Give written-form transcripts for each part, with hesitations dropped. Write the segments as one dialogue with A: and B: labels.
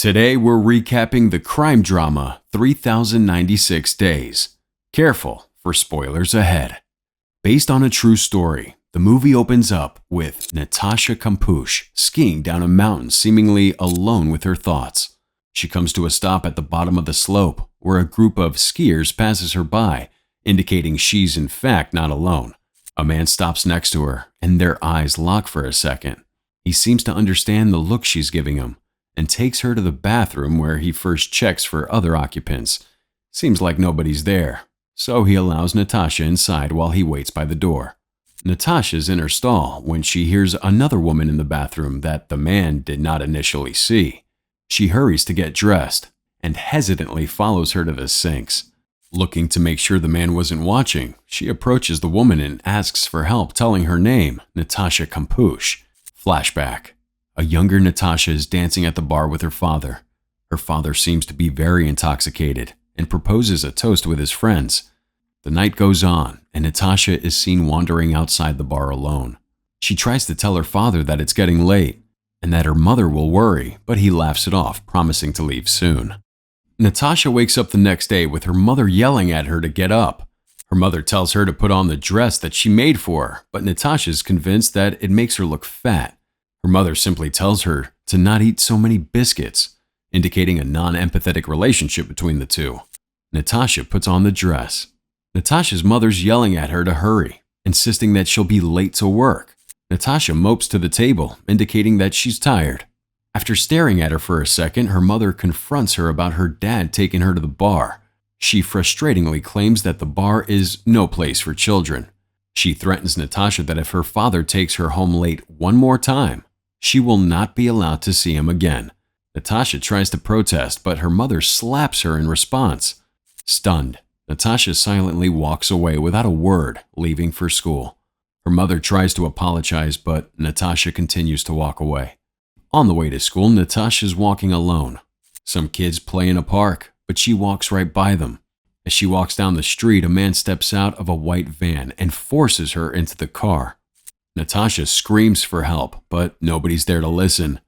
A: Today we're recapping the crime drama 3096 Days. Careful for spoilers ahead. Based on a true story, the movie opens up with Natasha Kampusch skiing down a mountain seemingly alone with her thoughts. She comes to a stop at the bottom of the slope where a group of skiers passes her by, indicating she's in fact not alone. A man stops next to her and their eyes lock for a second. He seems to understand the look she's giving him and takes her to the bathroom where he first checks for other occupants. Seems like nobody's there, so he allows Natasha inside while he waits by the door. Natasha's in her stall when she hears another woman in the bathroom that the man did not initially see. She hurries to get dressed and hesitantly follows her to the sinks. Looking to make sure the man wasn't watching, she approaches the woman and asks for help, telling her name, Natasha Kampusch. Flashback. A younger Natasha is dancing at the bar with her father. Her father seems to be very intoxicated and proposes a toast with his friends. The night goes on, and Natasha is seen wandering outside the bar alone. She tries to tell her father that it's getting late and that her mother will worry, but he laughs it off, promising to leave soon. Natasha wakes up the next day with her mother yelling at her to get up. Her mother tells her to put on the dress that she made for her, but Natasha is convinced that it makes her look fat. Her mother simply tells her to not eat so many biscuits, indicating a non-empathetic relationship between the two. Natasha puts on the dress. Natasha's mother's yelling at her to hurry, insisting that she'll be late to work. Natasha mopes to the table, indicating that she's tired. After staring at her for a second, her mother confronts her about her dad taking her to the bar. She frustratingly claims that the bar is no place for children. She threatens Natasha that if her father takes her home late one more time, she will not be allowed to see him again. Natasha tries to protest, but her mother slaps her in response. Stunned, Natasha silently walks away without a word, leaving for school. Her mother tries to apologize, but Natasha continues to walk away. On the way to school, Natasha's walking alone. Some kids play in a park, but she walks right by them. As she walks down the street, a man steps out of a white van and forces her into the car. Natasha screams for help, but nobody's there to listen.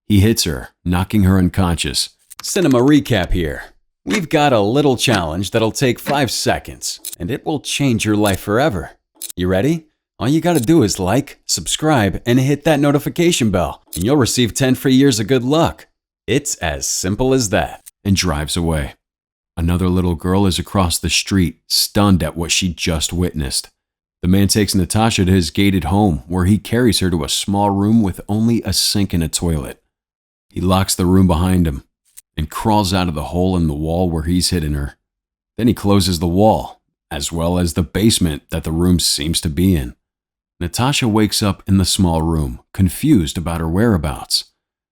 A: He hits her, knocking her unconscious. Cinema recap here. We've got a little challenge that'll take 5 seconds, and it will change your life forever. You ready? All you gotta do is like, subscribe, and hit that notification bell, and you'll receive 10 free years of good luck. It's as simple as that. And drives away. Another little girl is across the street, stunned at what she just witnessed. The man takes Natasha to his gated home, where he carries her to a small room with only a sink and a toilet. He locks the room behind him and crawls out of the hole in the wall where he's hidden her. Then he closes the wall, as well as the basement that the room seems to be in. Natasha wakes up in the small room, confused about her whereabouts.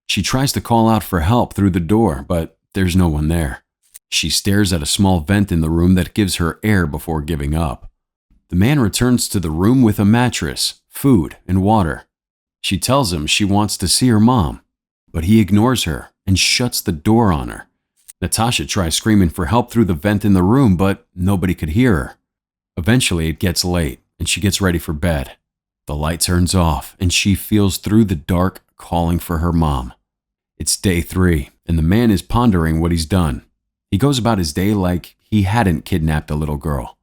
A: She tries to call out for help through the door, but there's no one there. She stares at a small vent in the room that gives her air before giving up. The man returns to the room with a mattress, food, and water. She tells him she wants to see her mom, but he ignores her and shuts the door on her. Natasha tries screaming for help through the vent in the room, but nobody could hear her. Eventually, it gets late, and she gets ready for bed. The light turns off, and she feels through the dark calling for her mom. It's day 3, and the man is pondering what he's done. He goes about his day like he hadn't kidnapped a little girl.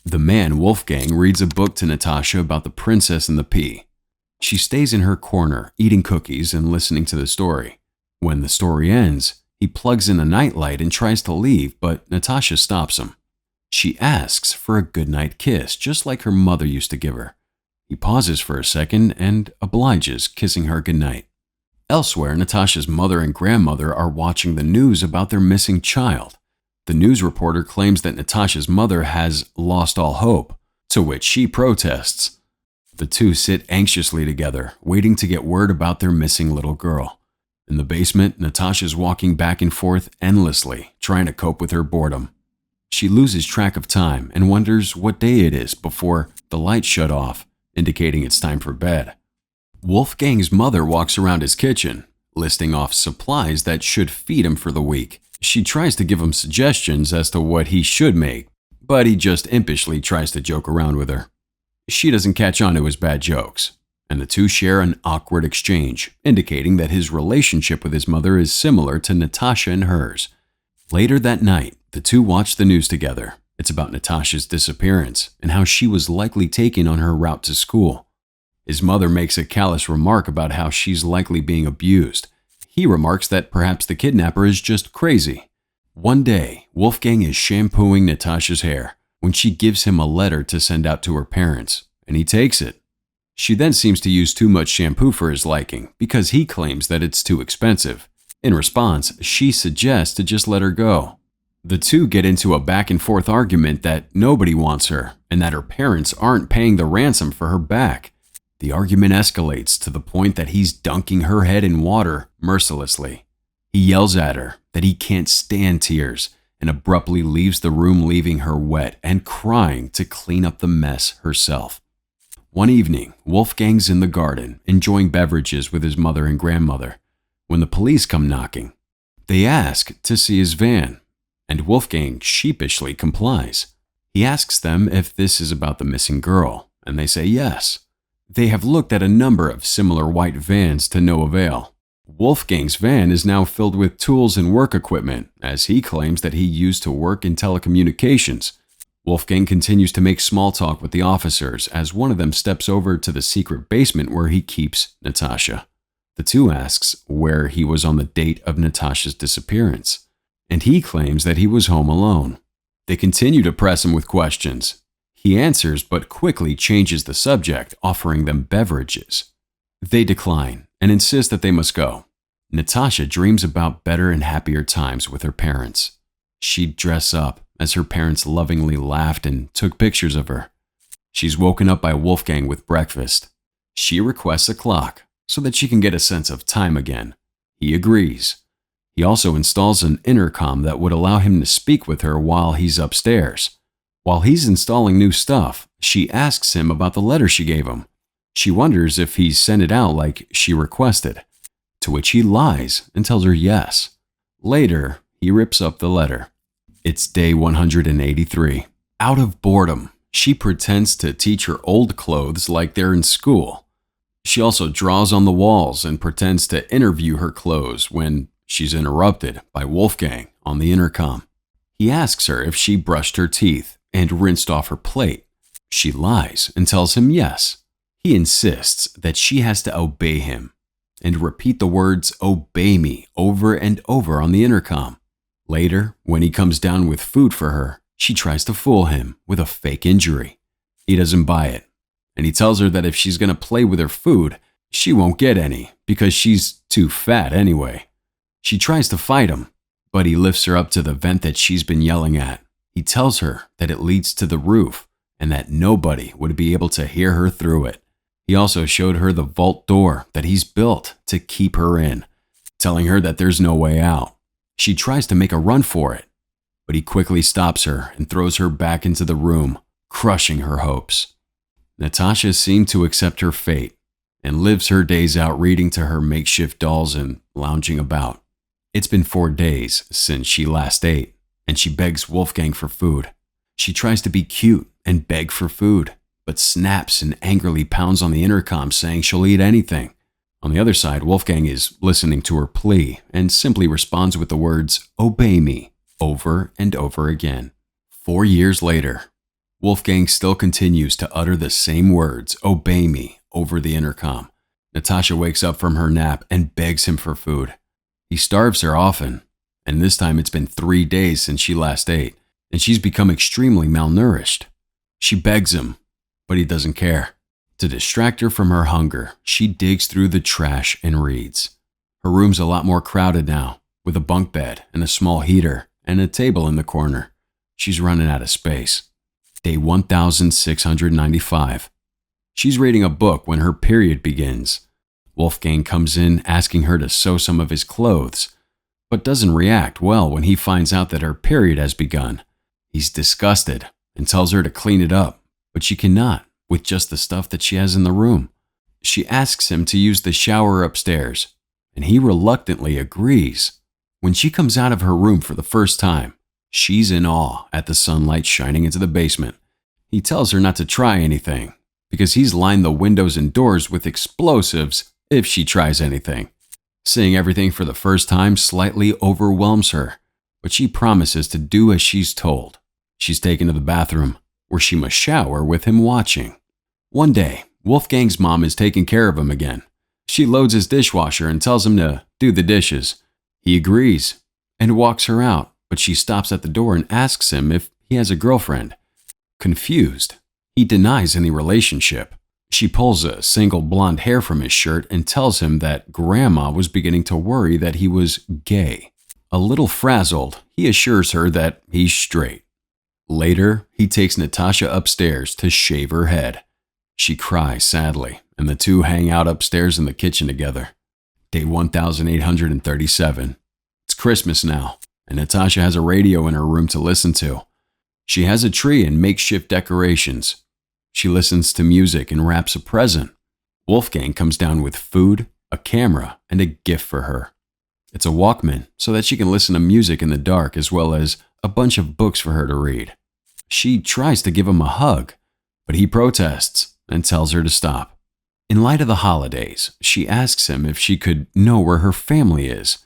A: The man, Wolfgang, reads a book to Natasha about the princess and the pea. She stays in her corner, eating cookies and listening to the story. When the story ends, he plugs in a nightlight and tries to leave, but Natasha stops him. She asks for a goodnight kiss, just like her mother used to give her. He pauses for a second and obliges, kissing her goodnight. Elsewhere, Natasha's mother and grandmother are watching the news about their missing child. The news reporter claims that Natasha's mother has lost all hope, to which she protests. The two sit anxiously together, waiting to get word about their missing little girl. In the basement, Natasha's walking back and forth endlessly, trying to cope with her boredom. She loses track of time and wonders what day it is before the lights shut off, indicating it's time for bed. Wolfgang's mother walks around his kitchen, listing off supplies that should feed him for the week. She tries to give him suggestions as to what he should make, but he just impishly tries to joke around with her. She doesn't catch on to his bad jokes. and the two share an awkward exchange, indicating that his relationship with his mother is similar to Natasha and hers. Later that night, the two watch the news together. It's about Natasha's disappearance and how she was likely taken on her route to school. His mother makes a callous remark about how she's likely being abused. He remarks that perhaps the kidnapper is just crazy. One day, Wolfgang is shampooing Natasha's hair when she gives him a letter to send out to her parents, and he takes it. She then seems to use too much shampoo for his liking because he claims that it's too expensive. In response, she suggests to just let her go. The two get into a back-and-forth argument that nobody wants her and that her parents aren't paying the ransom for her back. The argument escalates to the point that he's dunking her head in water mercilessly. He yells at her that he can't stand tears and abruptly leaves the room, leaving her wet and crying to clean up the mess herself. One evening, Wolfgang's in the garden enjoying beverages with his mother and grandmother when the police come knocking. They ask to see his van, and Wolfgang sheepishly complies. He asks them if this is about the missing girl, and they say yes. They have looked at a number of similar white vans to no avail. Wolfgang's van is now filled with tools and work equipment, as he claims that he used to work in telecommunications. Wolfgang continues to make small talk with the officers as one of them steps over to the secret basement where he keeps Natasha. The two asks where he was on the date of Natasha's disappearance, and he claims that he was home alone. They continue to press him with questions. He answers but quickly changes the subject, offering them beverages. They decline and insist that they must go. Natasha dreams about better and happier times with her parents. She'd dress up as her parents lovingly laughed and took pictures of her. She's woken up by Wolfgang with breakfast. She requests a clock so that she can get a sense of time again. He agrees. He also installs an intercom that would allow him to speak with her while he's upstairs. While he's installing new stuff, she asks him about the letter she gave him. She wonders if he sent it out like she requested, to which he lies and tells her yes. Later, he rips up the letter. It's day 183. Out of boredom, she pretends to teach her old clothes like they're in school. She also draws on the walls and pretends to interview her clothes when she's interrupted by Wolfgang on the intercom. He asks her if she brushed her teeth and rinsed off her plate. She lies and tells him yes. He insists that she has to obey him and repeat the words "obey me" over and over on the intercom. Later, when he comes down with food for her, she tries to fool him with a fake injury. He doesn't buy it, and he tells her that if she's going to play with her food, she won't get any because she's too fat anyway. She tries to fight him, but he lifts her up to the vent that she's been yelling at. He tells her that it leads to the roof and that nobody would be able to hear her through it. He also showed her the vault door that he's built to keep her in, telling her that there's no way out. She tries to make a run for it, but he quickly stops her and throws her back into the room, crushing her hopes. Natasha seemed to accept her fate and lives her days out reading to her makeshift dolls and lounging about. It's been 4 days since she last ate, and she begs Wolfgang for food. She tries to be cute and beg for food, but snaps and angrily pounds on the intercom saying she'll eat anything. On the other side, Wolfgang is listening to her plea and simply responds with the words, "Obey me," over and over again. 4 years later, Wolfgang still continues to utter the same words, "Obey me," over the intercom. Natasha wakes up from her nap and begs him for food. He starves her often, and this time it's been 3 days since she last ate, and she's become extremely malnourished. She begs him, but he doesn't care. To distract her from her hunger, she digs through the trash and reads. Her room's a lot more crowded now, with a bunk bed and a small heater and a table in the corner. She's running out of space. Day 1695. She's reading a book when her period begins. Wolfgang comes in asking her to sew some of his clothes, but doesn't react well when he finds out that her period has begun. He's disgusted and tells her to clean it up, but she cannot with just the stuff that she has in the room. She asks him to use the shower upstairs, and he reluctantly agrees. When she comes out of her room for the first time, she's in awe at the sunlight shining into the basement. He tells her not to try anything, because he's lined the windows and doors with explosives if she tries anything. Seeing everything for the first time slightly overwhelms her, but she promises to do as she's told. She's taken to the bathroom, where she must shower with him watching. One day, Wolfgang's mom is taking care of him again. She loads his dishwasher and tells him to do the dishes. He agrees and walks her out, but she stops at the door and asks him if he has a girlfriend. Confused, he denies any relationship. She pulls a single blonde hair from his shirt and tells him that Grandma was beginning to worry that he was gay. A little frazzled, he assures her that he's straight. Later, he takes Natasha upstairs to shave her head. She cries sadly, and the two hang out upstairs in the kitchen together. Day 1837. It's Christmas now, and Natasha has a radio in her room to listen to. She has a tree and makeshift decorations. She listens to music and wraps a present. Wolfgang comes down with food, a camera, and a gift for her. It's a Walkman so that she can listen to music in the dark, as well as a bunch of books for her to read. She tries to give him a hug, but he protests and tells her to stop. In light of the holidays, she asks him if she could know where her family is.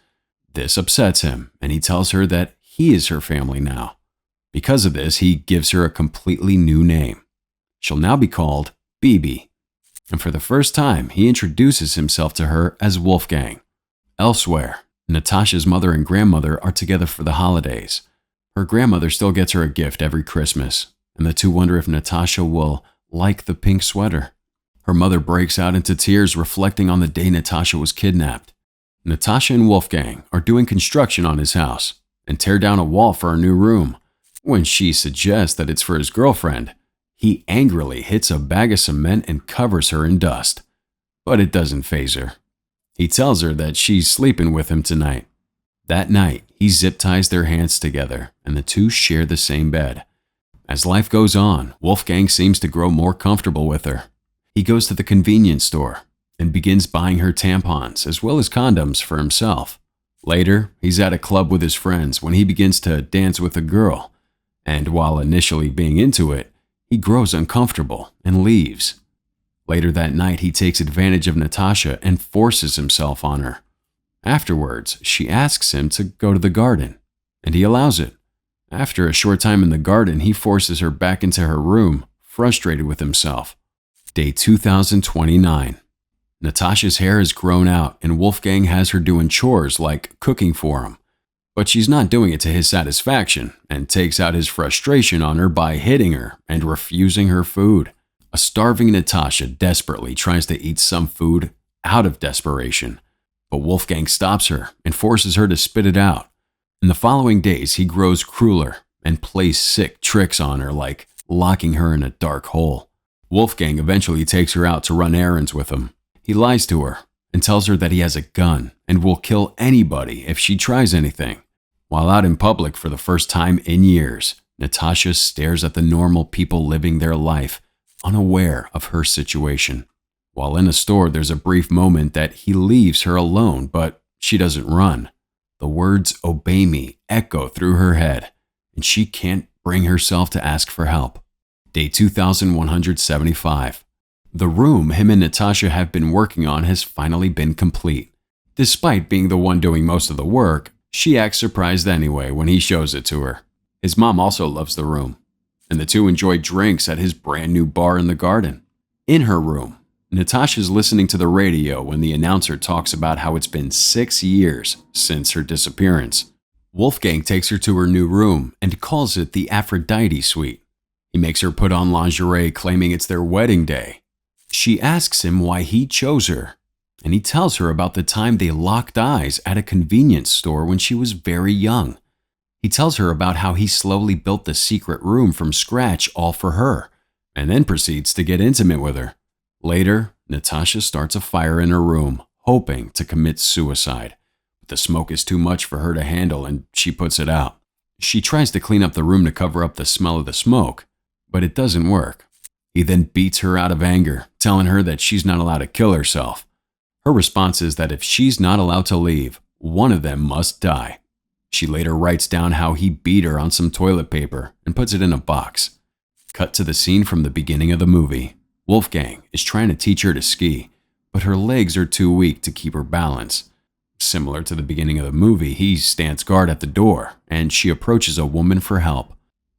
A: This upsets him, and he tells her that he is her family now. Because of this, he gives her a completely new name. She'll now be called Bibi, and for the first time, he introduces himself to her as Wolfgang. Elsewhere, Natasha's mother and grandmother are together for the holidays. Her grandmother still gets her a gift every Christmas, and the two wonder if Natasha will like the pink sweater. Her mother breaks out into tears, reflecting on the day Natasha was kidnapped. Natasha and Wolfgang are doing construction on his house and tear down a wall for a new room. When she suggests that it's for his girlfriend, he angrily hits a bag of cement and covers her in dust. But it doesn't faze her. He tells her that she's sleeping with him tonight. That night, he zip ties their hands together, and the two share the same bed. As life goes on, Wolfgang seems to grow more comfortable with her. He goes to the convenience store and begins buying her tampons as well as condoms for himself. Later, he's at a club with his friends when he begins to dance with a girl, and while initially being into it, he grows uncomfortable and leaves. Later that night, he takes advantage of Natasha and forces himself on her. Afterwards, she asks him to go to the garden, and he allows it. After a short time in the garden, he forces her back into her room, frustrated with himself. Day 2029. Natasha's hair has grown out, and Wolfgang has her doing chores like cooking for him. But she's not doing it to his satisfaction, and takes out his frustration on her by hitting her and refusing her food. A starving Natasha desperately tries to eat some food out of desperation, but Wolfgang stops her and forces her to spit it out. In the following days, he grows crueler and plays sick tricks on her, like locking her in a dark hole. Wolfgang eventually takes her out to run errands with him. He lies to her and tells her that he has a gun and will kill anybody if she tries anything. While out in public for the first time in years, Natasha stares at the normal people living their life, unaware of her situation. While in a store, there's a brief moment that he leaves her alone, but she doesn't run. The words "obey me" echo through her head, and she can't bring herself to ask for help. Day 2175. The room him and Natasha have been working on has finally been complete. Despite being the one doing most of the work, she acts surprised anyway when he shows it to her. His mom also loves the room, and the two enjoy drinks at his brand new bar in the garden. In her room, Natasha's listening to the radio when the announcer talks about how it's been 6 years since her disappearance. Wolfgang takes her to her new room and calls it the Aphrodite Suite. He makes her put on lingerie, claiming it's their wedding day. She asks him why he chose her, and he tells her about the time they locked eyes at a convenience store when she was very young. He tells her about how he slowly built the secret room from scratch all for her, and then proceeds to get intimate with her. Later, Natasha starts a fire in her room, hoping to commit suicide. But the smoke is too much for her to handle, and she puts it out. She tries to clean up the room to cover up the smell of the smoke, but it doesn't work. He then beats her out of anger, telling her that she's not allowed to kill herself. Her response is that if she's not allowed to leave, one of them must die. She later writes down how he beat her on some toilet paper and puts it in a box. Cut to the scene from the beginning of the movie, Wolfgang is trying to teach her to ski, but her legs are too weak to keep her balance. Similar to the beginning of the movie, he stands guard at the door, and she approaches a woman for help.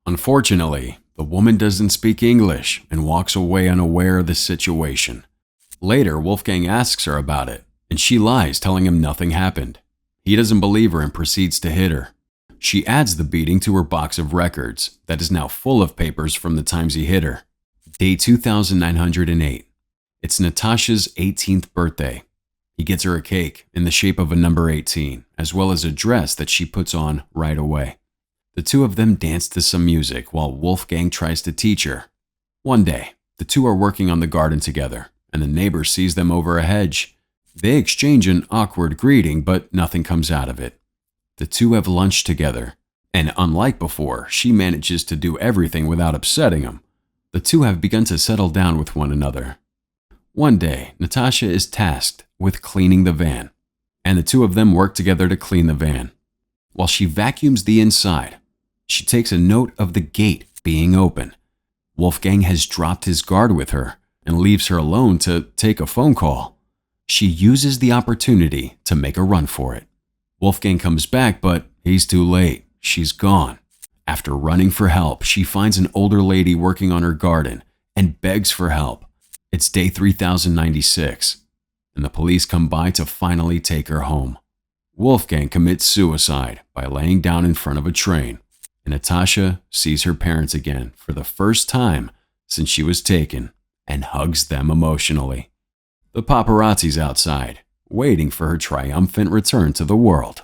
A: Unfortunately, the woman doesn't speak English and walks away unaware of the situation. Later, Wolfgang asks her about it, and she lies, telling him nothing happened. He doesn't believe her and proceeds to hit her. She adds the beating to her box of records that is now full of papers from the times he hit her. Day 2908. It's Natasha's 18th birthday. He gets her a cake in the shape of a number 18, as well as a dress that she puts on right away. The two of them dance to some music while Wolfgang tries to teach her. One day, the two are working on the garden together, and the neighbor sees them over a hedge. They exchange an awkward greeting, but nothing comes out of it. The two have lunch together, and unlike before, she manages to do everything without upsetting him. The two have begun to settle down with one another. One day, Natasha is tasked with cleaning the van, and the two of them work together to clean the van. While she vacuums the inside, she takes a note of the gate being open. Wolfgang has dropped his guard with her and leaves her alone to take a phone call. She uses the opportunity to make a run for it. Wolfgang comes back, but he's too late. She's gone. After running for help, she finds an older lady working on her garden and begs for help. It's day 3096, and the police come by to finally take her home. Wolfgang commits suicide by laying down in front of a train, and Natasha sees her parents again for the first time since she was taken and hugs them emotionally. The paparazzi's outside, waiting for her triumphant return to the world.